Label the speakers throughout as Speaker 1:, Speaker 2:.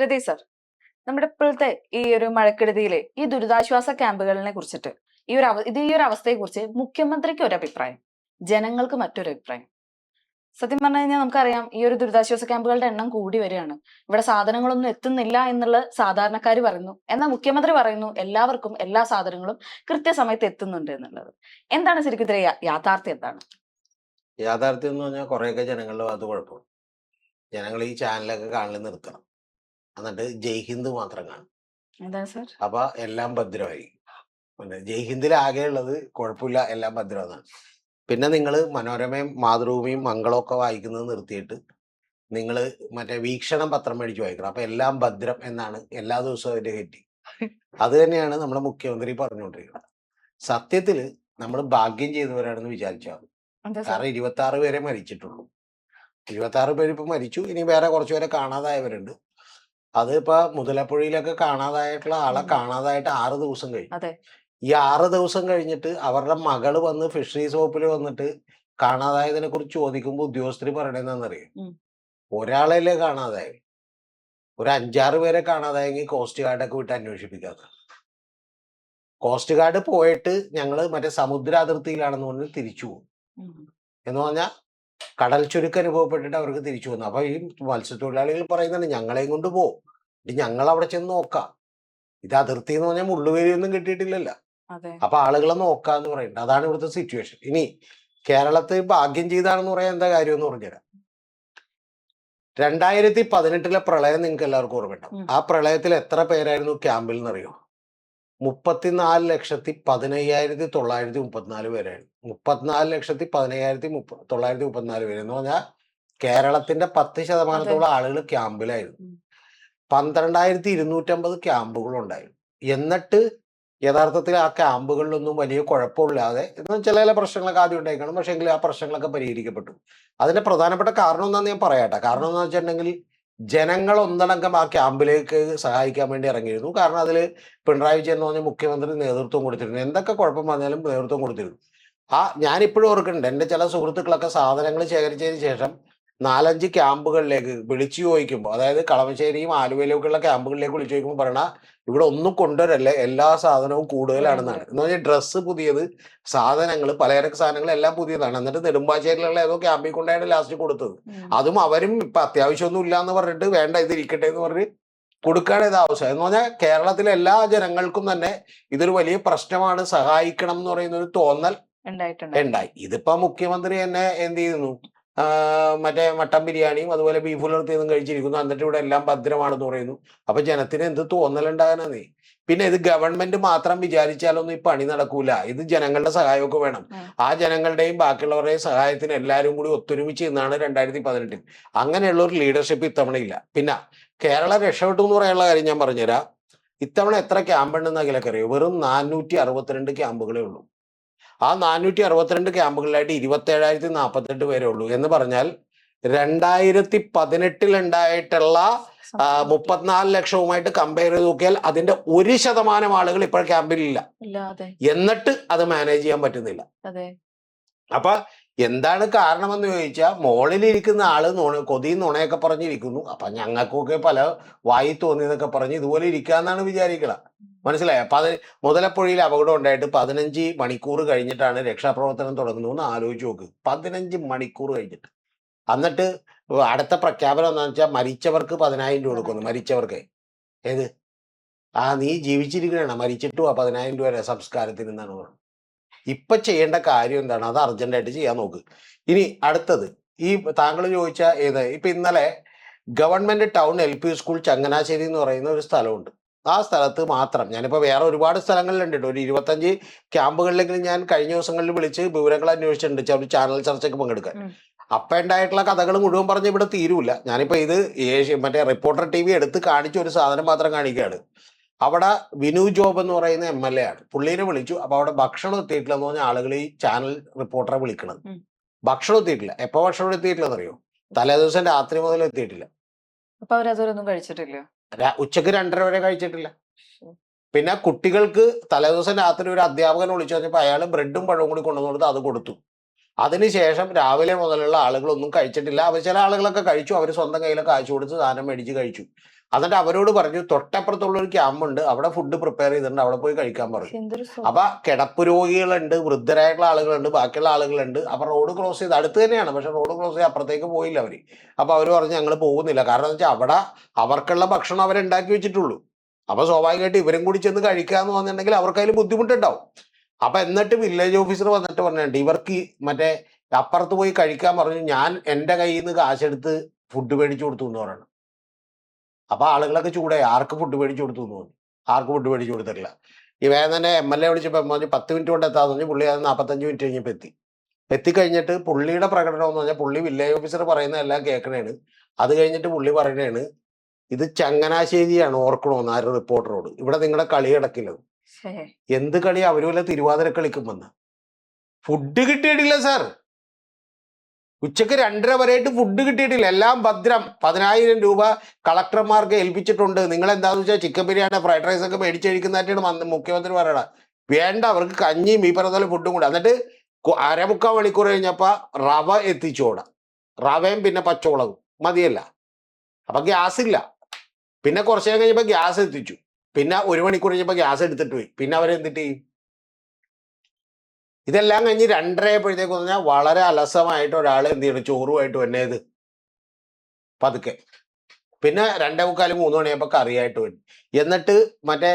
Speaker 1: രതി sir, നമ്മുടെ ഇപ്പോഴത്തെ ഈ ഒരു മഴക്കെടുതിയിലെ ഈ ദുരിതാശ്വാസ ക്യാമ്പുകളിനെ കുറിച്ചിട്ട് ഈ ഒരു അവസ്ഥയെ കുറിച്ച് മുഖ്യമന്ത്രിക്ക് ഒരു അഭിപ്രായം, ജനങ്ങൾക്ക് മറ്റൊരു അഭിപ്രായം. സത്യം പറഞ്ഞു കഴിഞ്ഞാൽ നമുക്കറിയാം ഈ ഒരു ദുരിതാശ്വാസ ക്യാമ്പുകളുടെ എണ്ണം കൂടി വരികയാണ്. ഇവിടെ സാധനങ്ങളൊന്നും എത്തുന്നില്ല എന്നുള്ള സാധാരണക്കാർ പറയുന്നു, എന്നാൽ മുഖ്യമന്ത്രി പറയുന്നു എല്ലാവർക്കും എല്ലാ സാധനങ്ങളും കൃത്യസമയത്ത് എത്തുന്നുണ്ട് എന്നുള്ളത്. എന്താണ് ശരിക്കും ഇതിലെ യാഥാർത്ഥ്യം എന്താണ്?
Speaker 2: യാഥാർത്ഥ്യം എന്ന് പറഞ്ഞാൽ കുറേയൊക്കെ ജനങ്ങളുടെ ഭാഗത്ത് കുഴപ്പമാണ്. ജനങ്ങൾ ഈ ചാനലൊക്കെ കാണൽ നിർത്തണം, എന്നിട്ട് ജയ് ഹിന്ദ് മാത്രം കാണും.
Speaker 1: എന്താ സർ?
Speaker 2: അപ്പൊ എല്ലാം ഭദ്രമായി. പിന്നെ ജയ് ഹിന്ദിൽ ആകെ ഉള്ളത് കുഴപ്പമില്ല, എല്ലാം ഭദ്രമെന്നാണ്. പിന്നെ നിങ്ങൾ മനോരമയും മാതൃഭൂമിയും മംഗളമൊക്കെ വായിക്കുന്നത് നിർത്തിയിട്ട് നിങ്ങൾ മറ്റേ വീക്ഷണം പത്രം മേടിച്ച് വായിക്കണം. അപ്പൊ എല്ലാം ഭദ്രം എന്നാണ് എല്ലാ ദിവസവും അതിന്റെ ഹെറ്റി. അത് തന്നെയാണ് നമ്മുടെ മുഖ്യമന്ത്രി പറഞ്ഞുകൊണ്ടിരിക്കുന്നത്. സത്യത്തിൽ നമ്മൾ ഭാഗ്യം ചെയ്തവരാണെന്ന് വിചാരിച്ചാൽ, കാരണം 26 പേരെ മരിച്ചിട്ടുള്ളൂ. 26 പേര് ഇപ്പൊ മരിച്ചു. ഇനി വേറെ കുറച്ചുപേരെ കാണാതായവരുണ്ട്. അത് ഇപ്പൊ മുതലപ്പുഴയിലൊക്കെ കാണാതായിട്ടുള്ള ആളെ കാണാതായിട്ട് 6 ദിവസം കഴിഞ്ഞു. ഈ 6 ദിവസം കഴിഞ്ഞിട്ട് അവരുടെ മകള് വന്ന് ഫിഷറീസ് വകുപ്പിൽ വന്നിട്ട് കാണാതായതിനെ കുറിച്ച് ചോദിക്കുമ്പോൾ ഉദ്യോഗസ്ഥര് പറയണെന്നറിയാം, ഒരാളെല്ലേ കാണാതായി, ഒരു 5-6 പേരെ കാണാതായെങ്കിൽ കോസ്റ്റ് ഗാർഡൊക്കെ വിട്ട് അന്വേഷിപ്പിക്കാത്ത. കോസ്റ്റ് ഗാർഡ് പോയിട്ട് ഞങ്ങള് മറ്റേ സമുദ്ര അതിർത്തിയിലാണെന്ന് പറഞ്ഞ് തിരിച്ചു പോകും. എന്ന് പറഞ്ഞാൽ കടൽ ചുരുക്കം അനുഭവപ്പെട്ടിട്ട് അവർക്ക് തിരിച്ചു വന്നു. അപ്പൊ ഈ മത്സ്യത്തൊഴിലാളികൾ പറയുന്നുണ്ട് ഞങ്ങളെയും കൊണ്ട് പോകും, ഞങ്ങൾ അവിടെ ചെന്ന് നോക്കാം. ഇത് അതിർത്തി എന്ന് പറഞ്ഞാൽ മുള്ളുവേലിയൊന്നും കിട്ടിയിട്ടില്ലല്ലോ. അപ്പൊ ആളുകളെ നോക്കാന്ന് പറയുന്നുണ്ട്. അതാണ് ഇവിടുത്തെ സിറ്റുവേഷൻ. ഇനി കേരളത്തിൽ ഭാഗ്യം ചെയ്താണെന്ന് പറയാൻ എന്താ കാര്യം എന്ന് പറഞ്ഞുതരാം. 2018 പ്രളയം നിങ്ങൾക്ക് എല്ലാവർക്കും ഓർമ്മയുണ്ടാവും. ആ പ്രളയത്തിൽ എത്ര പേരായിരുന്നു ക്യാമ്പിൽ എന്നറിയോ? 34,15,934 പേരായിരുന്നു. 34,15,934 പേര് എന്ന് പറഞ്ഞാൽ കേരളത്തിന്റെ 10% ആളുകൾ ക്യാമ്പിലായിരുന്നു. 12,250 ക്യാമ്പുകൾ ഉണ്ടായിരുന്നു. എന്നിട്ട് യഥാർത്ഥത്തിൽ ആ ക്യാമ്പുകളിലൊന്നും വലിയ കുഴപ്പമില്ലാതെ ചില പ്രശ്നങ്ങളൊക്കെ ആദ്യം ഉണ്ടായിക്കണം, പക്ഷേ എങ്കിൽ ആ പ്രശ്നങ്ങളൊക്കെ പരിഹരിക്കപ്പെട്ടു. അതിന്റെ പ്രധാനപ്പെട്ട കാരണം എന്താണെന്ന് ഞാൻ പറയാട്ടെ. കാരണം എന്താണെന്ന് വെച്ചിട്ടുണ്ടെങ്കിൽ ജനങ്ങൾ ഒന്നടങ്കം ആ ക്യാമ്പിലേക്ക് സഹായിക്കാൻ വേണ്ടി ഇറങ്ങിയിരുന്നു. കാരണം അതിൽ പിണറായി വിജയൻ എന്ന് പറഞ്ഞ മുഖ്യമന്ത്രി നേതൃത്വം കൊടുത്തിരുന്നു. എന്തൊക്കെ കുഴപ്പം പറഞ്ഞാലും നേതൃത്വം കൊടുത്തിരുന്നു. ഞാനിപ്പോഴും ഓർക്കുന്നുണ്ട്, എൻ്റെ ചില സുഹൃത്തുക്കളൊക്കെ സാധനങ്ങൾ ശേഖരിച്ചതിന് ശേഷം 4-5 ക്യാമ്പുകളിലേക്ക് വിളിച്ചു ചോദിക്കുമ്പോൾ, അതായത് കളമശ്ശേരിയും ആലുവയിലേക്കുള്ള ക്യാമ്പുകളിലേക്ക് വിളിച്ചു ചോദിക്കുമ്പോൾ പറയണ ഇവിടെ ഒന്നും കൊണ്ടുവരല്ലേ, എല്ലാ സാധനവും കൂടുതലാണെന്നാണ്. എന്ന് പറഞ്ഞാൽ ഡ്രസ്സ് പുതിയത്, സാധനങ്ങൾ പലചരക്ക് സാധനങ്ങൾ എല്ലാം പുതിയതാണ്. എന്നിട്ട് നെടുമ്പാശ്ശേരിയിലുള്ള ഏതോ ക്യാമ്പിൽ കൊണ്ടാണ് ലാസ്റ്റ് കൊടുത്തത്. അതും അവരും ഇപ്പൊ അത്യാവശ്യമൊന്നും ഇല്ല എന്ന് പറഞ്ഞിട്ട് വേണ്ട ഇത് ഇരിക്കട്ടെ എന്ന് പറഞ്ഞ് കൊടുക്കാണ് ഇത് ആവശ്യം. എന്ന് പറഞ്ഞാൽ കേരളത്തിലെ എല്ലാ ജനങ്ങൾക്കും തന്നെ ഇതൊരു വലിയ പ്രശ്നമാണ്, സഹായിക്കണം എന്ന് പറയുന്ന ഒരു തോന്നൽ ഉണ്ടായി. ഇതിപ്പോ മുഖ്യമന്ത്രി തന്നെ എന്ത് ചെയ്യുന്നു, മറ്റേ മട്ടൻ ബിരിയാണിയും അതുപോലെ ബീഫ് ഉലർത്തിയതും കഴിച്ചിരിക്കുന്നു. എന്നിട്ട് ഇവിടെ എല്ലാം ഭദ്രമാണെന്ന് പറയുന്നു. അപ്പൊ ജനത്തിന് എന്ത് തോന്നലുണ്ടാകാനേ? പിന്നെ ഇത് ഗവൺമെന്റ് മാത്രം വിചാരിച്ചാലൊന്നും ഈ പണി നടക്കൂല. ഇത് ജനങ്ങളുടെ സഹായമൊക്കെ വേണം. ആ ജനങ്ങളുടെയും ബാക്കിയുള്ളവരുടെയും സഹായത്തിന് എല്ലാവരും കൂടി ഒത്തൊരുമിച്ച് നിന്നാണ് 2018. അങ്ങനെയുള്ള ഒരു ലീഡർഷിപ്പ് ഇത്തവണ ഇല്ല. പിന്നെ കേരളം രക്ഷപ്പെട്ടു എന്ന് പറയാനുള്ള കാര്യം ഞാൻ പറഞ്ഞുതരാം. ഇത്തവണ എത്ര ക്യാമ്പ് ഉണ്ടെന്ന് അഖിലൊക്കെ അറിയോ? വെറും 462 ക്യാമ്പുകളേ ഉള്ളൂ. ആ 462 ക്യാമ്പുകളിലായിട്ട് 27,048 പേരേ ഉള്ളൂ. എന്ന് പറഞ്ഞാൽ 2018 ഉണ്ടായിട്ടുള്ള 34 ലക്ഷവുമായിട്ട് കമ്പയർ ചെയ്ത് നോക്കിയാൽ അതിന്റെ 1% ആളുകൾ ഇപ്പോൾ ക്യാമ്പിലില്ല. എന്നിട്ട് അത് മാനേജ് ചെയ്യാൻ പറ്റുന്നില്ല. അപ്പൊ എന്താണ് കാരണമെന്ന് ചോദിച്ചാൽ, മോളിലിരിക്കുന്ന ആള് കൊതിയും നുണയൊക്കെ പറഞ്ഞിരിക്കുന്നു. അപ്പൊ ഞങ്ങൾക്കൊക്കെ പല വായി തോന്നിയതൊക്കെ പറഞ്ഞ് ഇതുപോലെ ഇരിക്കാന്നാണ് വിചാരിക്കണം. മനസ്സിലായോ? മുതലപ്പുഴയിൽ അപകടം ഉണ്ടായിട്ട് 15 മണിക്കൂർ കഴിഞ്ഞിട്ടാണ് രക്ഷാപ്രവർത്തനം തുടങ്ങുന്നതെന്ന് ആലോചിച്ച് നോക്ക്. 15 മണിക്കൂർ കഴിഞ്ഞിട്ട്. എന്നിട്ട് അടുത്ത പ്രഖ്യാപനം എന്താണെന്ന് വെച്ചാൽ മരിച്ചവർക്ക് 10,000 രൂപ കൊടുക്കുന്നു. മരിച്ചവർക്ക് ഏത് നീ ജീവിച്ചിരിക്കണ മരിച്ചിട്ടു 10,000 രൂപ സംസ്കാരത്തിന് എന്നാണ് പറയുന്നത്. ഇപ്പൊ ചെയ്യേണ്ട കാര്യം എന്താണ്? അത് അർജന്റായിട്ട് ചെയ്യാൻ നോക്ക്. ഇനി അടുത്തത്, ഈ താങ്കൾ ചോദിച്ച ഇപ്പൊ ഇന്നലെ government town LP school Changanassery എന്ന് പറയുന്ന ഒരു സ്ഥലമുണ്ട്. ആ സ്ഥലത്ത് മാത്രം, ഞാനിപ്പോ വേറെ ഒരുപാട് സ്ഥലങ്ങളിലുണ്ട്, ഒരു 25 ക്യാമ്പുകളിലെങ്കിലും ഞാൻ കഴിഞ്ഞ ദിവസങ്ങളിൽ വിളിച്ച് വിവരങ്ങൾ അന്വേഷിച്ചിട്ടുണ്ട്, ചാനൽ ചർച്ചയ്ക്ക് പങ്കെടുക്കാൻ. അപ്പൊ ഉണ്ടായിട്ടുള്ള കഥകൾ മുഴുവൻ പറഞ്ഞ് ഇവിടെ തീരൂല. ഞാനിപ്പോ ഇത് മറ്റേ റിപ്പോർട്ടർ TV എടുത്ത് കാണിച്ച ഒരു സാധനം മാത്രം കാണിക്കുകയാണ്. അവിടെ വിനു ജോബ് എന്ന് പറയുന്ന MLA ആണ്. പുള്ളീനെ വിളിച്ചു. അപ്പൊ അവിടെ ഭക്ഷണം എത്തിയിട്ടില്ല എന്ന് പറഞ്ഞ ആളുകൾ ഈ ചാനൽ റിപ്പോർട്ടറെ വിളിക്കണത്. ഭക്ഷണം എത്തിയിട്ടില്ല. എപ്പോ ഭക്ഷണം എത്തിയിട്ടില്ലെന്ന് അറിയോ? തലേ ദിവസം രാത്രി മുതൽ എത്തിയിട്ടില്ല. ഉച്ചക്ക് 2:30 വരെ കഴിച്ചിട്ടില്ല. പിന്നെ കുട്ടികൾക്ക് തലേദിവസം രാത്രി ഒരു അധ്യാപകനെ വിളിച്ചു കഴിഞ്ഞപ്പോൾ അയാൾ ബ്രെഡും പഴവും കൂടി കൊണ്ടുവന്നു കൊടുത്ത് അത് കൊടുത്തു. അതിനുശേഷം രാവിലെ മുതലുള്ള ആളുകളൊന്നും കഴിച്ചിട്ടില്ല. അവർ ചില ആളുകളൊക്കെ കഴിച്ചു, അവർ സ്വന്തം കയ്യിലെ കാശ് കൊടുത്ത് സാധനം മേടിച്ച് കഴിച്ചു. എന്നിട്ട് അവരോട് പറഞ്ഞു തൊട്ടപ്പുറത്തുള്ള ഒരു ക്യാമ്പുണ്ട്, അവിടെ ഫുഡ് പ്രിപ്പയർ ചെയ്തിട്ടുണ്ട്, അവിടെ പോയി കഴിക്കാൻ പറഞ്ഞു.
Speaker 1: എന്തൊരു
Speaker 2: അപ്പൊ കിടപ്പ് രോഗികളുണ്ട്, വൃദ്ധരായിട്ടുള്ള ആളുകളുണ്ട്, ബാക്കിയുള്ള ആളുകളുണ്ട്. അപ്പൊ റോഡ് ക്രോസ് ചെയ്ത് അടുത്ത് തന്നെയാണ്, പക്ഷെ റോഡ് ക്രോസ് ചെയ്ത് അപ്പുറത്തേക്ക് പോയില്ല അവര്. അപ്പൊ അവര് പറഞ്ഞു ഞങ്ങൾ പോകുന്നില്ല. കാരണം എന്താ വെച്ചാൽ അവിടെ അവർക്കുള്ള ഭക്ഷണം അവരുണ്ടാക്കി വെച്ചിട്ടുള്ളൂ. അപ്പൊ സ്വാഭാവികമായിട്ട് ഇവരും കൂടി ചെന്ന് കഴിക്കാന്ന് പറഞ്ഞിട്ടുണ്ടെങ്കിൽ അവർക്ക് അതിൽ ബുദ്ധിമുട്ടുണ്ടാവും. അപ്പൊ എന്നിട്ട് വില്ലേജ് ഓഫീസർ വന്നിട്ട് പറഞ്ഞിട്ടുണ്ട് ഇവർക്ക് മറ്റേ അപ്പുറത്ത് പോയി കഴിക്കാൻ പറഞ്ഞു, ഞാൻ എന്റെ കയ്യിൽ നിന്ന് കാശെടുത്ത് ഫുഡ് മേടിച്ചു കൊടുത്തു എന്ന് പറയണം. അപ്പൊ ആളുകളൊക്കെ ചൂടായി, ആർക്ക് ഫുഡ് മേടിച്ചു കൊടുത്തു എന്ന് പറഞ്ഞു. ആർക്ക് ഫുഡ് മേടിച്ചു കൊടുത്തിട്ടില്ല. ഈ വേഗം തന്നെ MLA വിളിച്ചപ്പോൾ പറഞ്ഞു 10 മിനിറ്റ് കൊണ്ട് എത്താന്ന് പറഞ്ഞു. പുള്ളി അത് 45 മിനിറ്റ് കഴിഞ്ഞപ്പോൾ എത്തിക്കഴിഞ്ഞിട്ട് പുള്ളിയുടെ പ്രകടനം എന്ന് പറഞ്ഞാൽ പുള്ളി വില്ലേജ് ഓഫീസർ പറയുന്നതെല്ലാം കേൾക്കണേണ്. അത് കഴിഞ്ഞിട്ട് പുള്ളി പറയണേണ് ഇത് ചങ്ങനാശ്ശേരിയാണ് ഓർക്കണോന്ന് ആര് റിപ്പോർട്ടറോട്, ഇവിടെ നിങ്ങളുടെ കളി കിടക്കില്ലത്. എന്ത് കളി? അവര് വല്ല തിരുവാതിര കളിക്കും വന്ന് ഫുഡ് കിട്ടിയിട്ടില്ല സാർ. ഉച്ചക്ക് 2:30 വരെയായിട്ട് ഫുഡ് കിട്ടിയിട്ടില്ല. എല്ലാം ഭദ്രം. 10,000 രൂപ കളക്ടർമാർക്ക് ഏൽപ്പിച്ചിട്ടുണ്ട്. നിങ്ങൾ എന്താണെന്ന് വെച്ചാൽ ചിക്കൻ ബിരിയാണി ഫ്രൈഡ് റൈസ് ഒക്കെ മേടിച്ചഴിക്കുന്നതായിട്ടാണ് മുഖ്യമന്ത്രി പറയണ. വേണ്ട, അവർക്ക് കഞ്ഞിയും ഈ പറഞ്ഞ ഫുഡും കൂടെ. എന്നിട്ട് 1/4 മണിക്കൂർ കഴിഞ്ഞപ്പോ റവ എത്തിച്ചോടാ. റവയും പിന്നെ പച്ചമുളകും മതിയല്ല. അപ്പൊ ഗ്യാസ് ഇല്ല. പിന്നെ കുറച്ച് നേരം കഴിഞ്ഞപ്പോ ഗ്യാസ് എത്തിച്ചു. പിന്നെ 1 മണിക്കൂർ കഴിഞ്ഞപ്പോ ഗ്യാസ് എടുത്തിട്ട് പോയി. പിന്നെ അവരെന്തിട്ട് ചെയ്യും? ഇതെല്ലാം കഴിഞ്ഞ് 2:30 ആയപ്പോഴത്തേക്ക് പറഞ്ഞാൽ വളരെ അലസമായിട്ട് ഒരാൾ എന്ത് ചെയ്യണം, ചോറുമായിട്ട് വന്നേത് പതുക്കെ. പിന്നെ 2:45 3 മണിയായപ്പോ കറിയായിട്ട് വരും. എന്നിട്ട് മറ്റേ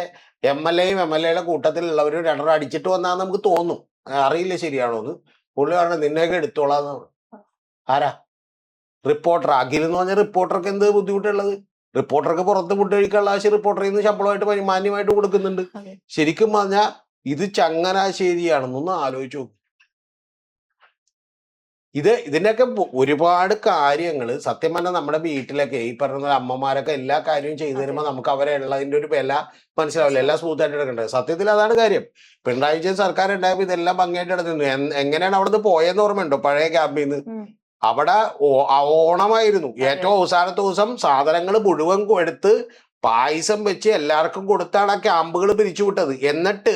Speaker 2: MLAയും MLAയുടെ കൂട്ടത്തിലുള്ളവരും 2 അടിച്ചിട്ട് വന്നാന്ന് നമുക്ക് തോന്നും. അറിയില്ല ശരിയാണോ എന്ന്. പുള്ളി പറഞ്ഞ നിന്നെയൊക്കെ എടുത്തോളാന്ന്. ആരാ? റിപ്പോർട്ടർ. അഖിൽ എന്ന് പറഞ്ഞ റിപ്പോർട്ടർക്ക് എന്ത് ബുദ്ധിമുട്ടുള്ളത്? റിപ്പോർട്ടർക്ക് പുറത്ത് ഫുഡ് കഴിക്കാനുള്ള ആവശ്യം റിപ്പോർട്ടറിൽ നിന്ന് ശമ്പളമായിട്ട് മാന്യമായിട്ട് കൊടുക്കുന്നുണ്ട്. ശരിക്കും പറഞ്ഞാൽ ഇത് ചങ്ങനാശ്ശേരിയാണെന്നൊന്ന് ആലോചിച്ചു നോക്കും. ഇതിനൊക്കെ ഒരുപാട് കാര്യങ്ങൾ സത്യം പറഞ്ഞാൽ നമ്മുടെ വീട്ടിലൊക്കെ ഈ പറഞ്ഞ അമ്മമാരൊക്കെ എല്ലാ കാര്യവും ചെയ്തു തരുമ്പോൾ നമുക്ക് അവരെ ഉള്ളതിന്റെ ഒരു വില മനസ്സിലാവില്ല. എല്ലാം സ്മൂത്തായിട്ട് എടുക്കേണ്ടത്. സത്യത്തിൽ അതാണ് കാര്യം. പിണറായി വിജയൻ സർക്കാർ ഉണ്ടായപ്പോൾ ഇതെല്ലാം ഭംഗിയായിട്ട് നടത്തുന്നു. എങ്ങനെയാണ് അവിടെ നിന്ന് പോയെന്ന് ഓർമ്മയുണ്ടോ? പഴയ ക്യാമ്പിൽ നിന്ന് അവിടെ ഓണമായിരുന്നു. ഏറ്റവും അവസാനത്തെ ദിവസം സാധനങ്ങൾ മുഴുവൻ എടുത്ത് പായസം വെച്ച് എല്ലാവർക്കും കൊടുത്താണ് ആ ക്യാമ്പുകൾ പിരിച്ചുവിട്ടത്. എന്നിട്ട്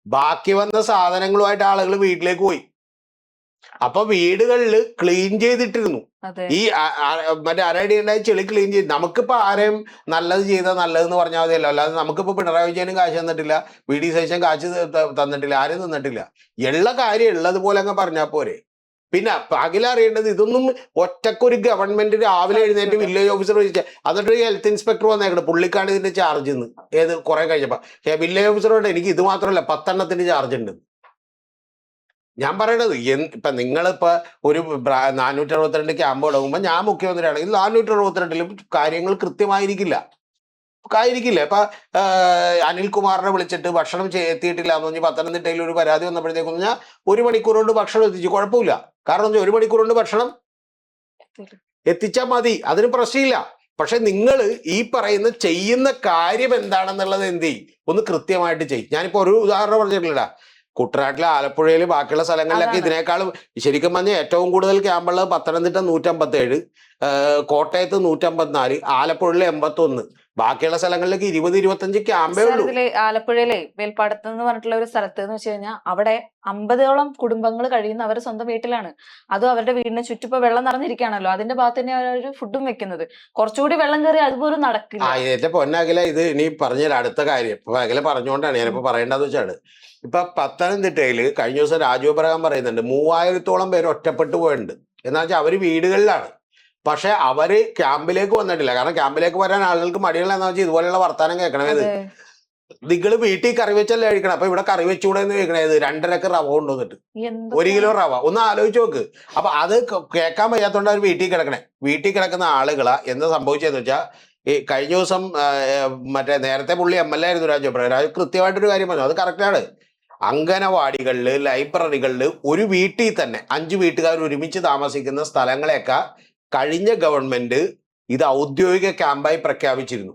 Speaker 2: ബാക്കി വന്ന സാധനങ്ങളുമായിട്ട് ആളുകൾ വീട്ടിലേക്ക് പോയി. അപ്പൊ വീടുകളിൽ ക്ലീൻ ചെയ്തിട്ടിരുന്നു. ഈ മറ്റേ അരടി ഉണ്ടായി ചെളി ക്ലീൻ ചെയ്ത്. നമുക്കിപ്പോ ആരെയും നല്ലത് ചെയ്താൽ നല്ലതെന്ന് പറഞ്ഞാൽ മതിയല്ലോ. അല്ലാതെ നമുക്കിപ്പോ പിണറായി വിജയനും കാശ് തന്നിട്ടില്ല, VD സതീശൻ കാശ് തന്നിട്ടില്ല, ആരും തന്നിട്ടില്ല. ഉള്ള കാര്യം ഉള്ളതുപോലെ അങ്ങ് പറഞ്ഞാൽ പോരെ. പിന്നെ പകലറിയേണ്ടത് ഇതൊന്നും ഒറ്റക്കൊരു ഗവൺമെന്റ് രാവിലെ എഴുന്നേറ്റ് വില്ലേജ് ഓഫീസർ വിളിച്ച എന്നിട്ട് ഹെൽത്ത് ഇൻസ്പെക്ടർ വന്നേക്കണം പുള്ളിക്കാണ് ഇതിന്റെ ചാർജ് എന്ന്. ഏത് കുറെ കഴിഞ്ഞപ്പോ വില്ലേജ് ഓഫീസറോട് എനിക്ക് ഇത് മാത്രമല്ല 10 എണ്ണത്തിന്റെ ചാർജ് ഉണ്ട്. ഞാൻ പറയണത് ഇപ്പൊ നിങ്ങളിപ്പോ ഒരു 462 ക്യാമ്പ് തുടങ്ങുമ്പോൾ ഞാൻ മുഖ്യമന്ത്രിയാണെങ്കിൽ 462 കാര്യങ്ങൾ കൃത്യമായിരിക്കില്ല. ഇപ്പൊ അനിൽകുമാറിനെ വിളിച്ചിട്ട് ഭക്ഷണം എത്തിയിട്ടില്ല എന്ന് പറഞ്ഞ് പത്തനംതിട്ടയിൽ ഒരു പരാതി വന്നപ്പോഴത്തേക്കും പറഞ്ഞാൽ 1 മണിക്കൂർ കൊണ്ട് ഭക്ഷണം എത്തിച്ചു, കുഴപ്പമില്ല. കാരണം 1 മണിക്കൂർ കൊണ്ട് ഭക്ഷണം എത്തിച്ചാൽ മതി, അതിന് പ്രശ്നമില്ല. പക്ഷെ നിങ്ങൾ ഈ ചെയ്യുന്ന കാര്യം എന്താണെന്നുള്ളത് എന്ത് ചെയ്യും, ഒന്ന് കൃത്യമായിട്ട് ചെയ്യും. ഞാനിപ്പോ ഒരു ഉദാഹരണം പറഞ്ഞിട്ടില്ലടാ. കുട്ടനാട്ടിലെ ആലപ്പുഴയിൽ ബാക്കിയുള്ള സ്ഥലങ്ങളിലൊക്കെ ഇതിനേക്കാളും ശരിക്കും പറഞ്ഞാൽ ഏറ്റവും കൂടുതൽ ക്യാമ്പുള്ളത് പത്തനംതിട്ട 157, കോട്ടയത്ത് 154, ആലപ്പുഴയിൽ 81. ബാക്കിയുള്ള സ്ഥലങ്ങളിലേക്ക് 20-25 ക്യാമ്പേ ഉള്ളൂ.
Speaker 1: ആലപ്പുഴയിലെ വേൽപ്പാടത്ത് എന്ന് പറഞ്ഞിട്ടുള്ള ഒരു സ്ഥലത്ത് എന്ന് വെച്ച് കഴിഞ്ഞാൽ അവിടെ 50ഓളം കുടുംബങ്ങൾ കഴിയുന്ന അവരുടെ സ്വന്തം വീട്ടിലാണ്. അതും അവരുടെ വീടിന് ചുറ്റിപ്പോ വെള്ളം നിറഞ്ഞിരിക്കുകയാണല്ലോ, അതിന്റെ ഭാഗത്ത് തന്നെ അവർ ഫുഡും വെക്കുന്നത്. കുറച്ചുകൂടി വെള്ളം കയറി അതുപോലും നടക്കില്ല.
Speaker 2: എന്റെ പൊന്നകല, ഇത് ഇനി പറഞ്ഞ അടുത്ത കാര്യം ഇപ്പൊ അകല പറഞ്ഞുകൊണ്ടാണ് ഞാനിപ്പോ പറയേണ്ടതെന്ന് വെച്ചാണ്. ഇപ്പൊ പത്തനംതിട്ടയില് കഴിഞ്ഞ ദിവസം രാജു അബ്രഹാം പറയുന്നുണ്ട് 3000-ഓളം പേര് ഒറ്റപ്പെട്ടു പോയിട്ടുണ്ട്. എന്നാ വെച്ചാൽ അവര് വീടുകളിലാണ്, പക്ഷെ അവര് ക്യാമ്പിലേക്ക് വന്നിട്ടില്ല. കാരണം ക്യാമ്പിലേക്ക് വരാൻ ആളുകൾക്ക് മടിയുള്ള എന്താ വെച്ചാൽ ഇതുപോലെയുള്ള വർത്താനം കേൾക്കണത്. നിങ്ങൾ വീട്ടിൽ കറി വെച്ചല്ലേ കഴിക്കണം, അപ്പൊ ഇവിടെ കറി വെച്ചുകൂടെ എന്ന് കേൾക്കണത്. 2.5 റവ കൊണ്ടുവന്നിട്ട് 1 കിലോ റവ. ഒന്ന് ആലോചിച്ച് നോക്ക്. അപ്പൊ അത് കേൾക്കാൻ വയ്യാത്തോണ്ട് അവർ വീട്ടിൽ കിടക്കണേ. വീട്ടിൽ കിടക്കുന്ന ആളുകളാ എന്താ സംഭവിച്ചതെന്ന് വെച്ചാൽ ഈ കഴിഞ്ഞ ദിവസം മറ്റേ നേരത്തെ പുള്ളി MLA ആയിരുന്നു രാജു അബ്രഹാം. രാജു കൃത്യമായിട്ടൊരു കാര്യം പറഞ്ഞു, അത് കറക്റ്റാണ്. അംഗനവാടികളില്, ലൈബ്രറികളില് ഒരു വീട്ടിൽ തന്നെ 5 വീട്ടുകാർ ഒരുമിച്ച് താമസിക്കുന്ന സ്ഥലങ്ങളെയൊക്കെ കഴിഞ്ഞ ഗവൺമെന്റ് ഇത് ഔദ്യോഗിക ക്യാമ്പായി പ്രഖ്യാപിച്ചിരുന്നു.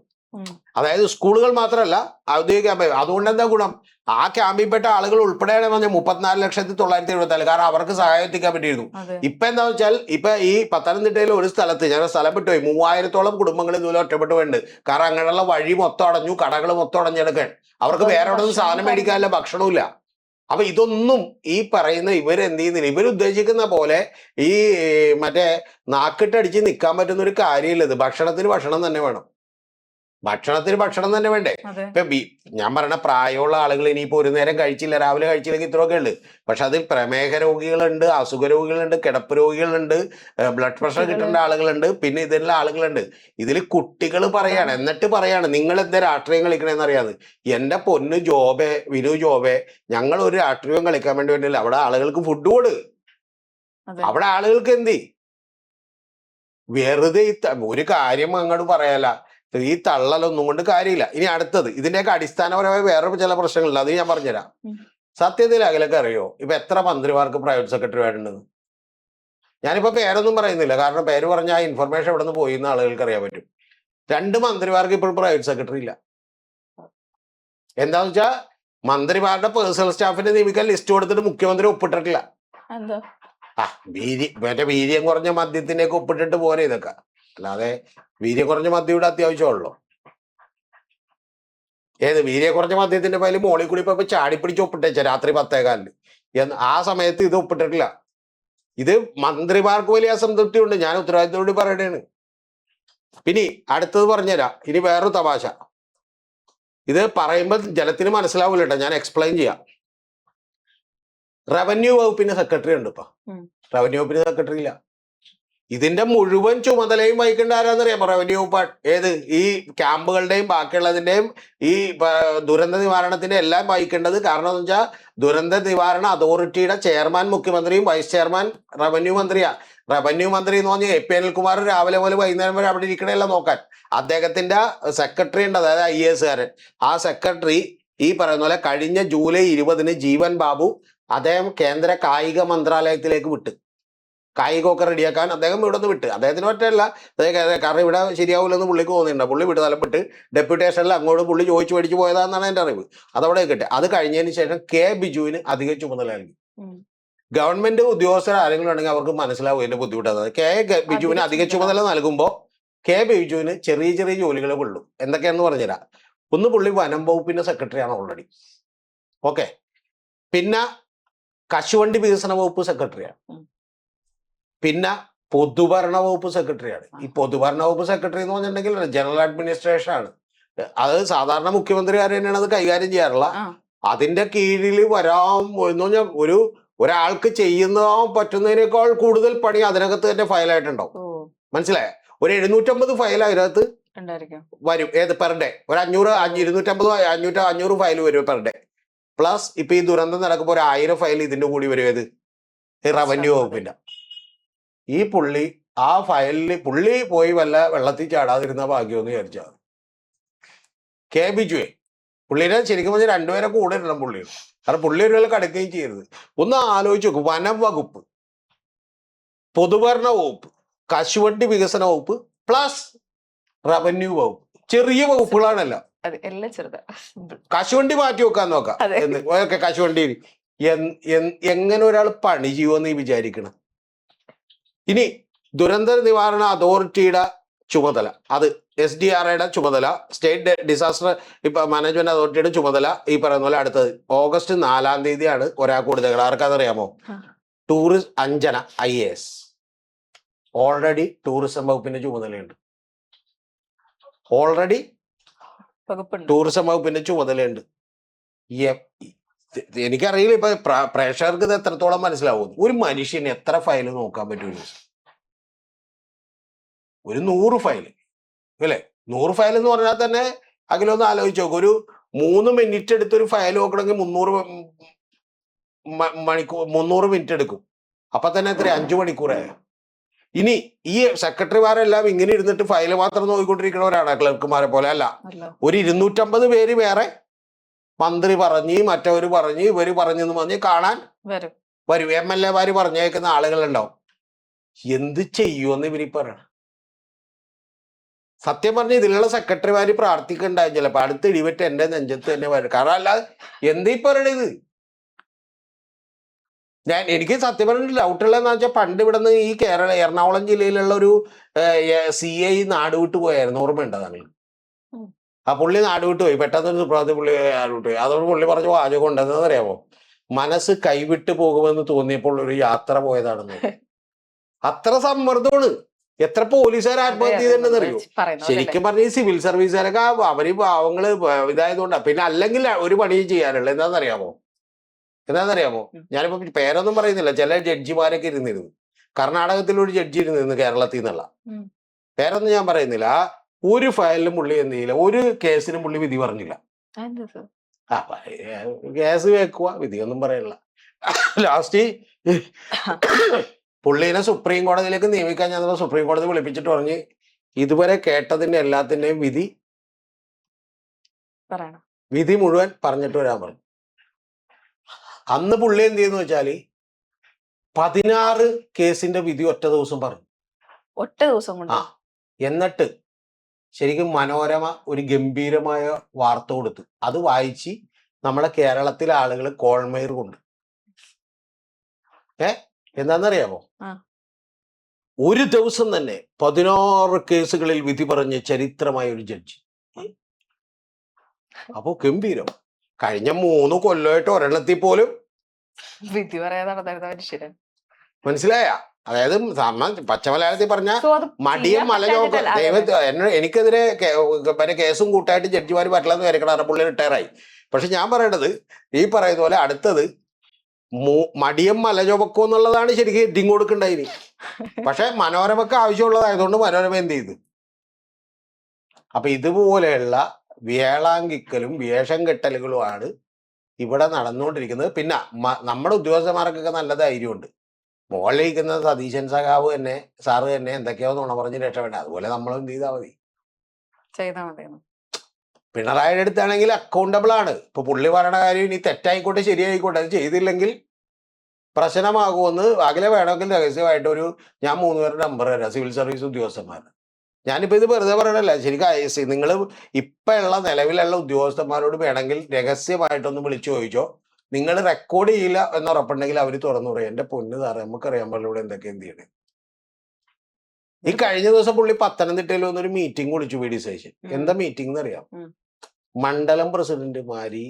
Speaker 2: അതായത് സ്കൂളുകൾ മാത്രമല്ല, ഔദ്യോഗിക ക്യാമ്പായി. അതുകൊണ്ട് എന്താ ഗുണം? ആ ക്യാമ്പിൽപ്പെട്ട ആളുകൾ ഉൾപ്പെടെയാണ് പറഞ്ഞ 34,974. കാരണം അവർക്ക് സഹായം എത്തിക്കാൻ പറ്റിയിരുന്നു. ഇപ്പൊ എന്താ വെച്ചാൽ ഇപ്പൊ ഈ പത്തനംതിട്ടയിൽ ഒരു സ്ഥലത്ത് ഞാൻ സ്ഥലം വിട്ടുപോയി 3000-ഓളം കുടുംബങ്ങൾ ഇതുപോലെ ഒറ്റപ്പെട്ടു പോയിട്ടുണ്ട്. കാരണം അങ്ങനെയുള്ള വഴി മൊത്തം അടഞ്ഞു, കടകൾ മൊത്തം അടഞ്ഞെടുക്കാൻ. അവർക്ക് വേറെ എവിടെ നിന്ന് സാധനം മേടിക്കാനുള്ള ഭക്ഷണവും ഇല്ല. അപ്പൊ ഇതൊന്നും ഈ പറയുന്ന ഇവരെന്ത് ചെയ്യുന്നില്ല. ഇവരുദ്ദേശിക്കുന്ന പോലെ ഈ മറ്റേ നാക്കിട്ടടിച്ച് നിൽക്കാൻ പറ്റുന്ന ഒരു കാര്യമില്ല. ഇത് ഭക്ഷണത്തിന് ഭക്ഷണം തന്നെ വേണം. ഭക്ഷണത്തിന് ഭക്ഷണം തന്നെ വേണ്ടേ?
Speaker 1: അതെ.
Speaker 2: ഇപ്പൊ ഞാൻ പറയണ പ്രായമുള്ള ആളുകൾ ഇനിയിപ്പോ ഒരു നേരം കഴിച്ചില്ല, രാവിലെ കഴിച്ചില്ലെങ്കിൽ ഇത്രയൊക്കെ ഉണ്ട്. പക്ഷെ അതിൽ പ്രമേഹ രോഗികളുണ്ട്, അസുഖ രോഗികളുണ്ട്, കിടപ്പ് രോഗികളുണ്ട്, ബ്ലഡ് പ്രഷർ
Speaker 1: കുട്ടികള്
Speaker 2: കിട്ടേണ്ട ആളുകളുണ്ട്, പിന്നെ ഇതിലുള്ള ആളുകളുണ്ട്. ഇതിൽ കുട്ടികൾ പറയാണ്,
Speaker 1: അതാണ്.
Speaker 2: എന്നിട്ട് പറയാണ് നിങ്ങൾ എന്താ രാഷ്ട്രീയം കളിക്കണേന്ന് അറിയാതെ. എന്റെ പൊന്ന് ജോബെ, വിനു ജോബെ, ഞങ്ങൾ ഒരു രാഷ്ട്രീയം കളിക്കാൻ വേണ്ടി വേണ്ടിയില്ല. അവിടെ ആളുകൾക്ക് ഫുഡ് കൊടു,
Speaker 1: അതെ.
Speaker 2: അവിടെ ആളുകൾക്ക് എന്തി വെറുതെ ഒരു കാര്യം അങ്ങോട്ട് പറയാല. ഈ തള്ളലൊന്നും കൊണ്ട് കാര്യമില്ല. ഇനി അടുത്തത്, ഇതിന്റെയൊക്കെ അടിസ്ഥാനപരമായ വേറെ ചില പ്രശ്നങ്ങളുണ്ട്, അത് ഞാൻ പറഞ്ഞുതരാം.
Speaker 1: ഉം.
Speaker 2: സത്യത്തിൽ അഖിലൊക്കെ അറിയോ ഇപ്പൊ എത്ര മന്ത്രിമാർക്ക് പ്രൈവറ്റ് സെക്രട്ടറി ആയിട്ടുണ്ടെന്ന്? ഞാനിപ്പോ പേരൊന്നും പറയുന്നില്ല, കാരണം പേര് പറഞ്ഞ ആ ഇൻഫർമേഷൻ എവിടെ നിന്ന് പോയി എന്ന് ആളുകൾക്ക് അറിയാൻ പറ്റും. 2 മന്ത്രിമാർക്ക് ഇപ്പോൾ പ്രൈവറ്റ് സെക്രട്ടറി ഇല്ല. എന്താന്ന് വെച്ചാൽ മന്ത്രിമാരുടെ പേഴ്സണൽ സ്റ്റാഫിനെ നിയമിക്കാൻ ലിസ്റ്റ് കൊടുത്തിട്ട് മുഖ്യമന്ത്രി ഒപ്പിട്ടിട്ടില്ല.
Speaker 1: എന്താ?
Speaker 2: മറ്റേ വീര്യം കുറഞ്ഞ മദ്യത്തിനൊക്കെ ഒപ്പിട്ടിട്ട് പോരെ ഇതൊക്കെ. അല്ലാതെ വീര്യം കുറഞ്ഞ മദ്യം ഇവിടെ അത്യാവശ്യമുള്ളൂ. ഏത് വീര്യം കുറഞ്ഞ മദ്യത്തിന്റെ പേരിൽ മോളിൽ കൂടി ഇപ്പൊ ചാടിപ്പിടിച്ച് ഒപ്പിട്ടേച്ച രാത്രി 10:15 ആ സമയത്ത് ഇത് ഒപ്പിട്ടിട്ടില്ല. ഇത് മന്ത്രിമാർക്ക് വലിയ അസംതൃപ്തി ഉണ്ട്, ഞാൻ ഉത്തരവാദിത്തത്തോട് പറയണേണ്. പിന്നെ അടുത്തത് പറഞ്ഞുതരാം. ഇനി വേറൊരു തമാശ. ഇത് പറയുമ്പോൾ ജനത്തിന് മനസ്സിലാവില്ല കേട്ടോ, ഞാൻ എക്സ്പ്ലെയിൻ ചെയ്യാം. റവന്യൂ വകുപ്പിന് സെക്രട്ടറി ഉണ്ട് ഇപ്പൊ. റവന്യൂ വകുപ്പിന് സെക്രട്ടറി ഇല്ല. ഇതിന്റെ മുഴുവൻ ചുമതലയും വഹിക്കേണ്ട ആരാന്നറിയാമോ? റവന്യൂ വകുപ്പാണ്. ഏത് ഈ ക്യാമ്പുകളുടെയും ബാക്കിയുള്ളതിന്റെയും ഈ ദുരന്ത നിവാരണത്തിന്റെ എല്ലാം വഹിക്കേണ്ടത്. കാരണം എന്ന് വെച്ചാൽ ദുരന്ത നിവാരണ അതോറിറ്റിയുടെ ചെയർമാൻ മുഖ്യമന്ത്രിയും വൈസ് ചെയർമാൻ റവന്യൂ മന്ത്രിയാ. റവന്യൂ മന്ത്രി എന്ന് പറഞ്ഞാൽ എ പി അനിൽകുമാർ രാവിലെ മുതൽ വൈകുന്നേരം വരെ അവിടെ ഇരിക്കണമല്ല നോക്കാൻ. അദ്ദേഹത്തിന്റെ സെക്രട്ടറി ഉണ്ട്, അതായത് IAS കാരൻ. ആ സെക്രട്ടറി ഈ പറയുന്ന പോലെ കഴിഞ്ഞ ജൂലൈ 20 ജീവൻ ബാബു അദ്ദേഹം കേന്ദ്ര കായിക മന്ത്രാലയത്തിലേക്ക് വിട്ട്, കായികമൊക്കെ റെഡിയാക്കാൻ അദ്ദേഹം ഇവിടെ നിന്ന് വിട്ട്. അദ്ദേഹത്തിന് പറ്റല്ല, കാരണം ഇവിടെ ശരിയാവില്ലെന്ന് പുള്ളിക്ക് തോന്നിയിട്ടുണ്ട്. പുള്ളി വിട്ട് തലം വിട്ട് ഡെപ്യൂട്ടേഷനിൽ അങ്ങോട്ട് പുള്ളി ചോദിച്ചു മേടിച്ചു പോയതാണെന്നാണ് എൻ്റെ അറിവ്. അതവിടെ കിട്ടെ. അത് കഴിഞ്ഞതിന് ശേഷം ബിജുവിന് അധിക ചുമതല നൽകി. ഗവൺമെന്റ് ഉദ്യോഗസ്ഥർ ആരെങ്കിലും ഉണ്ടെങ്കിൽ അവർക്ക് മനസ്സിലാവും ഇതിന്റെ ബുദ്ധിമുട്ട്. ബിജുവിന് അധിക ചുമതല നൽകുമ്പോൾ ബിജുവിന് ചെറിയ ചെറിയ ജോലികളെ ഉള്ളൂ. എന്തൊക്കെയാണെന്ന് പറഞ്ഞുതരാം. ഒന്ന്, പുള്ളി വനം വകുപ്പിന്റെ സെക്രട്ടറിയാണ് ഓൾറെഡി. ഓക്കെ. പിന്നെ കശുവണ്ടി വികസന വകുപ്പ് സെക്രട്ടറിയാണ്. പിന്നെ പൊതുഭരണ വകുപ്പ് സെക്രട്ടറിയാണ്. ഈ പൊതുഭരണ വകുപ്പ് സെക്രട്ടറി എന്ന് പറഞ്ഞിട്ടുണ്ടെങ്കിൽ ജനറൽ അഡ്മിനിസ്ട്രേഷൻ ആണ്. അത് സാധാരണ മുഖ്യമന്ത്രിമാർ തന്നെയാണ് അത് കൈകാര്യം ചെയ്യാറുള്ള. അതിന്റെ കീഴിൽ വരാൻ എന്ന് പറഞ്ഞാൽ ഒരാൾക്ക് ചെയ്യുന്ന പറ്റുന്നതിനേക്കാൾ കൂടുതൽ പണി അതിനകത്ത് തന്നെ ഫയലായിട്ടുണ്ടാവും. മനസ്സിലായ? ഒരു 750 ഫയൽ അതിനകത്ത് വരും. ഏത് പെർ ഡേ ഒരു 500 ഫയൽ വരും പെർ ഡേ. പ്ലസ് ഇപ്പൊ ഈ ദുരന്തം നടക്കുമ്പോൾ 1000 ഫയൽ ഇതിന്റെ കൂടി വരും. ഏത്? റവന്യൂ വകുപ്പിന്റെ. ഈ ആ ഫയലിൽ പുള്ളി പോയി വല്ല വെള്ളത്തിൽ ചാടാതിരുന്ന ഭാഗ്യമെന്ന് വിചാരിച്ചാൽ ബിജുവേ പുള്ളിനെ ശരിക്കും പറഞ്ഞാൽ 2 പേരെ കൂടെ ഇടണം പുള്ളി. കാരണം പുള്ളി ഒരു കടക്കുകയും ചെയ്യരുത്. ഒന്ന് ആലോചിച്ച് നോക്കും. വനം വകുപ്പ്, പൊതുഭരണ വകുപ്പ്, കശുവണ്ടി വികസന വകുപ്പ് പ്ലസ് റവന്യൂ വകുപ്പ്. ചെറിയ വകുപ്പുകളാണല്ലോ. കശുവണ്ടി മാറ്റി വെക്കാൻ നോക്കാം. കശുവണ്ടി എങ്ങനെ ഒരാൾ പണി ചെയ്യുമെന്ന് ഈ വിചാരിക്കണം. ഇനി ദുരന്ത നിവാരണ അതോറിറ്റിയുടെ ചുമതല, അത് SDRAയുടെ ചുമതല, സ്റ്റേറ്റ് ഡിസാസ്റ്റർ മാനേജ്മെന്റ് അതോറിറ്റിയുടെ ചുമതല ഈ പറയുന്ന പോലെ അടുത്തത് ഓഗസ്റ്റ് 4 ഒരാൾക്ക് കൊടുത്തത്. ആർക്കതറിയാമോ? അഞ്ജന IAS ഓൾറെഡി ടൂറിസം വകുപ്പിന്റെ ചുമതലയുണ്ട്. ഓൾറെഡി ടൂറിസം വകുപ്പിന്റെ ചുമതലയുണ്ട്. എനിക്കറിയില്ല ഇപ്പൊ പ്രേക്ഷകർക്ക് ഇത് എത്രത്തോളം മനസ്സിലാവും. ഒരു മനുഷ്യന് എത്ര ഫയൽ നോക്കാൻ പറ്റും? ഒരു 100 ഫയൽ അല്ലേ? 100 ഫയൽ എന്ന് പറഞ്ഞാൽ തന്നെ അതിലൊന്ന് ആലോചിച്ച് നോക്കും. ഒരു 3 മിനിറ്റ് എടുത്തൊരു ഫയൽ നോക്കണമെങ്കിൽ 300 മിനിറ്റ് എടുക്കും. അപ്പൊ തന്നെ എത്ര? 5 മണിക്കൂറായി. ഇനി ഈ സെക്രട്ടറിമാരെല്ലാം ഇങ്ങനെ ഇരുന്നിട്ട് ഫയൽ മാത്രം നോക്കിക്കൊണ്ടിരിക്കുന്നവരാണ് ക്ലർക്കുമാരെ പോലെ അല്ല. ഒരു 250 പേര് വേറെ മന്ത്രി പറഞ്ഞ്, മറ്റവര് പറഞ്ഞ്, ഇവര് പറഞ്ഞെന്ന് പറഞ്ഞ് കാണാൻ വരും. MLA പറഞ്ഞേക്കുന്ന ആളുകളുണ്ടാവും. എന്ത് ചെയ്യുമെന്ന് ഇവര് പറയണം. സത്യം പറഞ്ഞ ഇതിലുള്ള സെക്രട്ടറിമാര് പ്രാർത്ഥിക്കണ്ടാവും ചിലപ്പോ അടുത്ത ഇടിവെട്ട് എന്റെ നെഞ്ചത്ത് തന്നെ വരും. കാരണം അല്ലാതെ എന്തീ പറയണത്? എനിക്ക് സത്യം പറഞ്ഞ ഡൗട്ടുള്ളതെന്ന് വെച്ചാൽ പണ്ട് ഇവിടുന്ന് ഈ എറണാകുളം ജില്ലയിലുള്ള ഒരു CI നാട് വിട്ടു പോയായിരുന്നു. ഓർമ്മയുണ്ടോ താങ്കൾ? ആ പുള്ളി നാട് വിട്ടു പോയി. പെട്ടെന്ന് സുപ്രഭാതത്തിൽ പുള്ളി നാട് വിട്ടു പോയി. അതോട് പുള്ളി പറഞ്ഞ വാചകം ഉണ്ടെന്ന് അറിയാമോ? മനസ്സ് കൈവിട്ട് പോകുമെന്ന് തോന്നിയപ്പോൾ ഒരു യാത്ര പോയതാണെന്ന്. അത്ര സമ്മർദ്ദമാണ്. എത്ര പോലീസുകാർ
Speaker 1: അതെ
Speaker 2: ആത്മഹത്യ
Speaker 1: അതെ
Speaker 2: ചെയ്തിട്ടുണ്ടെന്ന്
Speaker 1: നമ്മള്
Speaker 2: അറിയോ?
Speaker 1: പറയുന്ന പോലെ അല്ലേ?
Speaker 2: ശരിക്കും പറഞ്ഞ ഈ സിവിൽ സർവീസുകാരൊക്കെ അവര് പാവങ്ങള് ഇതായതുകൊണ്ടാ. പിന്നെ അല്ലെങ്കിൽ ഒരു പണിയും ചെയ്യാനുള്ള എന്താണെന്നറിയാമോ?
Speaker 1: ഉം.
Speaker 2: ഞാനിപ്പോ പേരൊന്നും പറയുന്നില്ല. ചില ജഡ്ജിമാരൊക്കെ ഇരുന്നിരുന്നു. കർണാടകത്തിൽ ഒരു ജഡ്ജി ഇരുന്നിരുന്നു കേരളത്തിൽ നിന്നുള്ള.
Speaker 1: ഉം.
Speaker 2: പേരൊന്നും ഞാൻ പറയുന്നില്ല. ഒരു ഫയലിലും പുള്ളി എന്ത് ചെയ്യില്ല, ഒരു കേസിനും പുള്ളി വിധി പറഞ്ഞില്ല.
Speaker 1: അതെന്താ സർ?
Speaker 2: ആ കേസ് വെക്കുക, വിധിയൊന്നും പറയണില്ല. ലാസ്റ്റ് പുള്ളീനെ സുപ്രീം കോടതിയിലേക്ക് നിയമിക്കാൻ ഞാൻ സുപ്രീം കോടതി വിളിപ്പിച്ചിട്ട് പറഞ്ഞ് ഇതുവരെ കേട്ടതിന്റെ എല്ലാത്തിന്റെയും
Speaker 1: പറയണം.
Speaker 2: വിധി മുഴുവൻ പറഞ്ഞിട്ട് വരാൻ പറഞ്ഞു. അന്ന് പുള്ളി എന്ത് ചെയ്യുന്നു വെച്ചാല് 16 കേസിന്റെ വിധി ഒറ്റ ദിവസം പറഞ്ഞു.
Speaker 1: ഒറ്റ ദിവസം കൊണ്ട്?
Speaker 2: ആ, എന്നിട്ട് ശരിക്കും മനോരമ ഒരു ഗംഭീരമായ വാർത്ത കൊടുത്തു. അത് വായിച്ച് നമ്മളെ കേരളത്തിലെ ആളുകൾ കോൾമേർ കൊണ്ട്. എന്താണെന്നറിയാമോ?
Speaker 1: ആ.
Speaker 2: ഒരു ദിവസം തന്നെ 16 കേസുകളിൽ വിധി പറഞ്ഞ ചരിത്രമായ ഒരു ജഡ്ജി. അപ്പോ ഗംഭീരം. കഴിഞ്ഞ 3 കൊല്ലമായിട്ട് ഒരെണ്ണത്തിൽ പോലും
Speaker 1: വിധി പറയാതെ നടന്നിരുന്ന മനുഷ്യരൻ.
Speaker 2: മനസ്സിലായ? അതായത് പച്ച മലയാളത്തിൽ പറഞ്ഞ
Speaker 1: സോ അത്
Speaker 2: മടിയും
Speaker 1: ചെയ്യാൻ
Speaker 2: മലചോക്ക്.
Speaker 1: പറ്റാഞ്ഞിട്ടല്ല. അതെ അതെ.
Speaker 2: ദൈവം എനിക്കെതിരെ മറ്റേ കേസും കൂട്ടായിട്ട് ജഡ്ജിമാർ പറ്റില്ലെന്ന് വിചാരിക്കണം. പുള്ളി റിട്ടയറായി. പക്ഷെ ഞാൻ പറയേണ്ടത് ഈ പറയുന്ന പോലെ അടുത്തത് മടിയും മലചുവക്കും എന്നുള്ളതാണ് ശരിക്കും ഹെഡിങ് കൊടുക്കണ്ടായിനി. പക്ഷെ മനോരമക്ക് ആവശ്യമുള്ളതായതുകൊണ്ട് മനോരമ എന്ത് ചെയ്തു? അപ്പൊ ഇതുപോലെയുള്ള വേളാങ്കിക്കലും വേഷം കെട്ടലുകളുമാണ് ഇവിടെ നടന്നുകൊണ്ടിരിക്കുന്നത്. പിന്നെ നമ്മുടെ ഉദ്യോഗസ്ഥന്മാർക്കൊക്കെ നല്ല ധൈര്യമുണ്ട്. മുകളിലിരിക്കുന്ന സതീശൻ സഖാവ് തന്നെ സാറ് തന്നെ എന്തൊക്കെയോ നുണ പറഞ്ഞ് രക്ഷപ്പെട്ട. അതുപോലെ നമ്മൾ എന്ത് ചെയ്താൽ മതി?
Speaker 1: ചെയ്താൽ മതി.
Speaker 2: പിണറായിയുടെ അടുത്താണെങ്കിൽ അക്കൗണ്ടബിൾ ആണ്. ഇപ്പൊ പുള്ളി പറയണ കാര്യം ഇനി തെറ്റായിക്കോട്ടെ ശരിയായിക്കോട്ടെ, അത് ചെയ്തില്ലെങ്കിൽ പ്രശ്നമാകുമെന്ന് അകലെ വേണമെങ്കിൽ രഹസ്യമായിട്ട് ഞാൻ 3 പേരുടെ നമ്പർ തരാം, സിവിൽ സർവീസ് ഉദ്യോഗസ്ഥന്മാർ. ഞാനിപ്പോ ഇത് വെറുതെ പറയണല്ല. ശരിക്കും നിങ്ങൾ ഇപ്പൊ ഉള്ള നിലവിലുള്ള ഉദ്യോഗസ്ഥന്മാരോട് വേണമെങ്കിൽ രഹസ്യമായിട്ടൊന്ന് വിളിച്ചു ചോദിച്ചോ. നിങ്ങൾ റെക്കോർഡ് ചെയ്യില്ല എന്ന് ഉറപ്പുണ്ടെങ്കിൽ അവർ തുറന്നു പറയും, എന്റെ പൊന്ന് സാറേ നമുക്കറിയാൻ പാടില്ല ഇവിടെ എന്തൊക്കെ എന്ത് ചെയ്യണേ. ഈ കഴിഞ്ഞ ദിവസം പുള്ളി പത്തനംതിട്ടയിൽ വന്നൊരു മീറ്റിംഗ് വിളിച്ചു വി ഡി സതീശൻ. എന്താ മീറ്റിംഗ് എന്നറിയാം? മണ്ഡലം പ്രസിഡന്റുമാരി,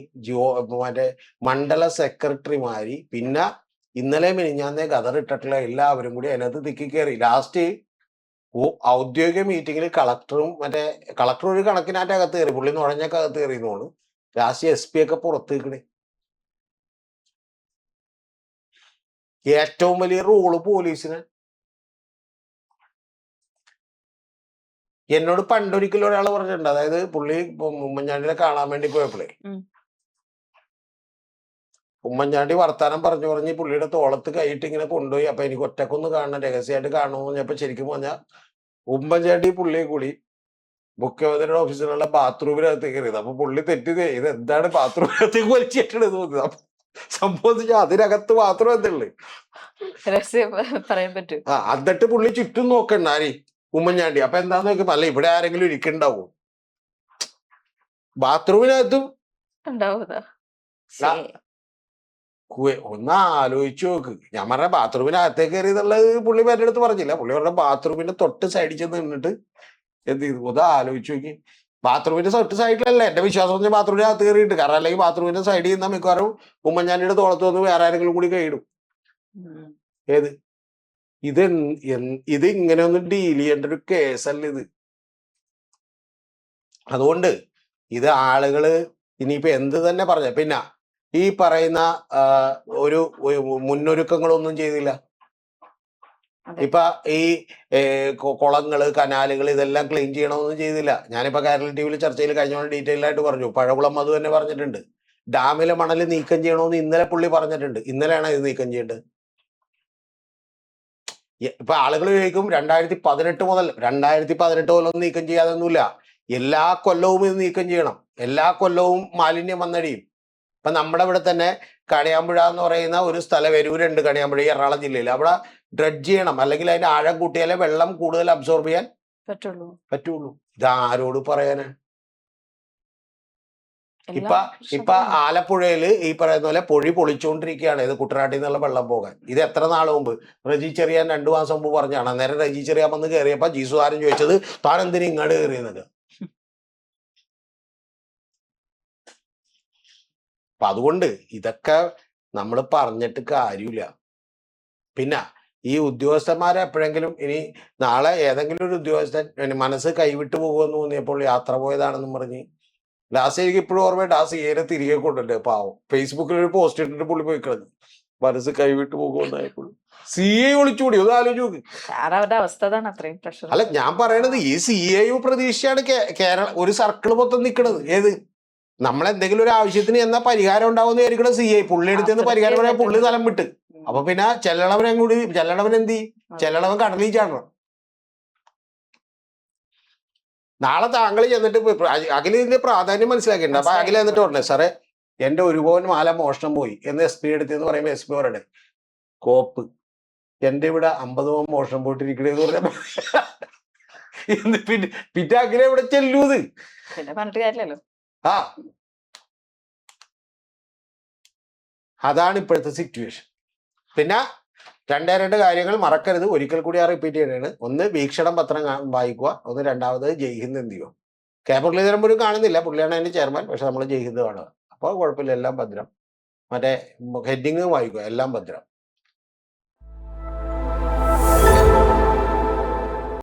Speaker 2: മറ്റേ മണ്ഡല സെക്രട്ടറിമാരി, പിന്നെ ഇന്നലെ മിനിഞ്ഞാന്നേ ഗദറിട്ടിട്ടുള്ള എല്ലാവരും കൂടി അതിനകത്ത് തിക്കി കയറി. ലാസ്റ്റ് ഔദ്യോഗിക മീറ്റിംഗിൽ കളക്ടർ ഒരു കണക്കിനായിട്ട് അകത്ത് കയറി. പുള്ളി നുഴഞ്ഞൊക്കെ അകത്ത് കയറിയെന്നോളൂ. ലാസ്റ്റ് SP ഒക്കെ പുറത്ത് നിൽക്കണേ. ഏറ്റവും വലിയ റോള് പോലീസിന്. എന്നോട് പണ്ടൊരിക്കലും ഒരാൾ പറഞ്ഞിട്ടുണ്ട്. അതായത് പുള്ളി ഉമ്മൻചാണ്ടിനെ കാണാൻ വേണ്ടി പോയപ്പോഴേ ഉമ്മൻചാണ്ടി വർത്താനം പറഞ്ഞ് പുള്ളിയുടെ തോളത്ത് കൈയിട്ട് ഇങ്ങനെ കൊണ്ടുപോയി. അപ്പൊ എനിക്ക് ഒറ്റക്കൊന്ന് കാണണം, രഹസ്യമായിട്ട് കാണണമെന്ന് പറഞ്ഞപ്പോ ശരിക്കും പറഞ്ഞാൽ ഉമ്മൻചാണ്ടി പുള്ളിയെ കൂടി മുഖ്യമന്ത്രിയുടെ ഓഫീസിലുള്ള ബാത്റൂമിനകത്ത് കയറിയത്. അപ്പൊ പുള്ളി തെറ്റിത് ഇത് എന്താണ് ബാത്റൂമിനകത്തേക്ക് വലിച്ചിട്ടത് തോന്നുന്നത്. സംഭവിച്ചാൽ അതിനകത്ത് ബാത്റൂം എന്തുള്ളു
Speaker 1: പറയാൻ പറ്റും.
Speaker 2: എന്നിട്ട് പുള്ളി ചുറ്റും നോക്കണ്ട ആരി ഉമ്മൻചാണ്ടി. അപ്പൊ എന്താന്ന് നോക്കിയപ്പോ അല്ല ഇവിടെ ആരെങ്കിലും ഇരിക്കണ്ടാവും ബാത്റൂമിനകത്തും
Speaker 1: ഉണ്ടാവുക.
Speaker 2: ഒന്ന് ആലോചിച്ചു നോക്ക്. ഞാൻ പറഞ്ഞ ബാത്റൂമിനകത്തേക്ക് കയറിയെന്നുള്ളത് പുള്ളി എന്റെ അടുത്ത് പറഞ്ഞില്ല. പുള്ളി പറഞ്ഞ ബാത്റൂമിന്റെ തൊട്ട് സൈഡിൽ ചെന്ന് നിന്നിട്ട് എന്ത് ചെയ്തു ഒന്ന് ആലോചിച്ചു നോക്കി. ബാത്റൂമിന്റെ തൊട്ട് സൈഡിലല്ല എന്റെ വിശ്വാസം ബാത്റൂമിനകത്ത് കയറിയിട്ട്. കാരണം അല്ലെങ്കിൽ ബാത്റൂമിന്റെ സൈഡിൽ നിന്നാൽ മിക്കവാറും ഉമ്മൻചാണ്ടിയുടെ തോളത്ത് വന്ന് വേറെ ആരെങ്കിലും കൂടി കൈയിടും. ഏത് ഇത് ഇങ്ങനെ ഒന്ന് ഡീൽ ചെയ്യേണ്ട ഒരു കേസല്ല ഇത്. അതുകൊണ്ട് ഇത് ആളുകള് ഇനിയിപ്പോ എന്ത് തന്നെ പറഞ്ഞ പിന്നെ ഈ പറയുന്ന ഒരു മുന്നൊരുക്കങ്ങളൊന്നും ചെയ്തില്ല. ഇപ്പൊ ഈ കുളങ്ങള് കനാലുകൾ ഇതെല്ലാം ക്ലീൻ ചെയ്യണമെന്നൊന്നും ചെയ്തില്ല. ഞാനിപ്പോ കേരള ടിവിയിൽ ചർച്ചയിൽ കഴിഞ്ഞ ഡീറ്റെയിൽ ആയിട്ട് പറഞ്ഞു. പഴകുളം അത് തന്നെ പറഞ്ഞിട്ടുണ്ട്. ഡാമിലെ മണൽ നീക്കം ചെയ്യണമെന്ന് ഇന്നലെ പുള്ളി പറഞ്ഞിട്ടുണ്ട്. ഇന്നലെയാണ് ഇത് നീക്കം ചെയ്യേണ്ടത്. ഇപ്പൊ ആളുകൾ ചോദിക്കും 2018 മുതലൊന്നും നീക്കം ചെയ്യാതൊന്നുമില്ല. എല്ലാ കൊല്ലവും ഇത് നീക്കം ചെയ്യണം. എല്ലാ കൊല്ലവും മാലിന്യം വന്നടിയും. ഇപ്പൊ നമ്മുടെ ഇവിടെ തന്നെ കണിയാമ്പുഴ എന്ന് പറയുന്ന ഒരു സ്ഥലം വരൂരുണ്ട്, കണിയാമ്പുഴ എറണാകുളം ജില്ലയിൽ. അവിടെ ഡ്രഡ്ജ് ചെയ്യണം, അല്ലെങ്കിൽ അതിന്റെ ആഴം കൂട്ടിയാലേ വെള്ളം കൂടുതൽ അബ്സോർബ് ചെയ്യാൻ പറ്റുള്ളൂ. ഇത് ആരോട് പറയാനാണ്? ഇപ്പൊ ആലപ്പുഴയില് ഈ പറയുന്ന പോലെ പൊഴി പൊളിച്ചുകൊണ്ടിരിക്കുകയാണ്. ഇത് കുട്ടനാട്ടിൽ നിന്നുള്ള വെള്ളം പോകാൻ. ഇത് എത്ര നാൾ മുമ്പ് റജി ചെറിയാൻ 2 മാസം മുമ്പ് പറഞ്ഞാണ്. അന്നേരം റജി ചെറിയാൻ വന്ന് കയറിയപ്പോ ജീസുകാരൻ ചോദിച്ചത് താൻ എന്തിനും ഇങ്ങോട്ട് കയറിയെന്നത്. അപ്പൊ അതുകൊണ്ട് ഇതൊക്കെ നമ്മൾ പറഞ്ഞിട്ട് കാര്യമില്ല. പിന്നെ ഈ ഉദ്യോഗസ്ഥന്മാരെ എപ്പോഴെങ്കിലും ഇനി നാളെ ഏതെങ്കിലും ഒരു ഉദ്യോഗസ്ഥൻ ഇനി മനസ്സ് കൈവിട്ടു പോകുമെന്ന് തോന്നിയപ്പോൾ യാത്ര പോയതാണെന്നും പറഞ്ഞ് ലാസ്റ്റ് എനിക്ക് ഇപ്പോഴും ഓർമ്മയുണ്ട് ആ സിയെ തിരികെ കൊണ്ടുണ്ട് പാവം. ഫേസ്ബുക്കിൽ ഒരു പോസ്റ്റ് ഇട്ടിട്ട് പുള്ളി പോയി കിടന്നു മനസ്സ് കൈവിട്ടു പോകുമെന്നായപ്പോൾ സിയെ ഒളിച്ചുകൂടി ഒന്ന് ആലോചിച്ച് നോക്ക്.
Speaker 1: കാരണം അവരുടെ അവസ്ഥ അതാണ്, അത്രയും പ്രഷർ.
Speaker 2: അല്ല ഞാൻ പറയണത് ഈ സിയെയും പ്രതീക്ഷയാണ് കേരള ഒരു സർക്കിൾ മൊത്തം നിൽക്കണത്. ഏത് നമ്മളെന്തെങ്കിലും ഒരു ആവശ്യത്തിന് എന്നാ പരിഹാരം ഉണ്ടാവുമെന്ന് വിചാരിക്കണ സിഐ പുള്ളി എടുത്തെന്ന് പരിഹാരം പറയാൻ പുള്ളി സ്ഥലം വിട്ട്. അപ്പൊ പിന്നെ ചെല്ലണവൻ കൂടി ചെല്ലണവൻ എന്ത് ചെയ്യും? ചെല്ലണവൻ കടലിൽ ചാടണം. നാളെ താങ്കൾ ചെന്നിട്ട് അഖിലിന്റെ പ്രാധാന്യം മനസ്സിലാക്കിയിട്ടുണ്ട്. അപ്പൊ അഖിൽ എന്നിട്ട് പറഞ്ഞേ സാറേ എന്റെ ഒരു പവൻ മാല മോഷണം പോയി എന്ന് എസ് പി എടുത്തെന്ന് പറയുമ്പോ എസ് പി പറയണേ കോപ്പ് എന്റെ ഇവിടെ 50 പവൻ മോഷണം പോയിട്ടിരിക്കണേന്ന് പറഞ്ഞ പിന്നെ അഖിലെ ഇവിടെ ചെല്ലൂത്.
Speaker 1: പിന്നെ പറഞ്ഞിട്ട് കാര്യമില്ലല്ലോ.
Speaker 2: ആ അതാണ് ഇപ്പോഴത്തെ സിറ്റുവേഷൻ. പിന്നെ രണ്ട് കാര്യങ്ങൾ മറക്കരുത്, ഒരിക്കൽ കൂടി ആ റിപ്പീറ്റ് ചെയ്യണതാണ്. ഒന്ന് വീക്ഷണം പത്രം വായിക്കുക, ഒന്ന് രണ്ടാമത് ജയ്ഹിന്ദ് എന്ത് ചെയ്യുക. കെ മുരളീധരൻ പോലും കാണുന്നില്ല, പുള്ളിയാണ് അതിന്റെ ചെയർമാൻ. പക്ഷെ നമ്മൾ ജയ്ഹിന്ദ് കാണുക. അപ്പോൾ കുഴപ്പമില്ല, എല്ലാം ഭദ്രം. മറ്റേ ഹെഡിങ് വായിക്കുക, എല്ലാം ഭദ്രം.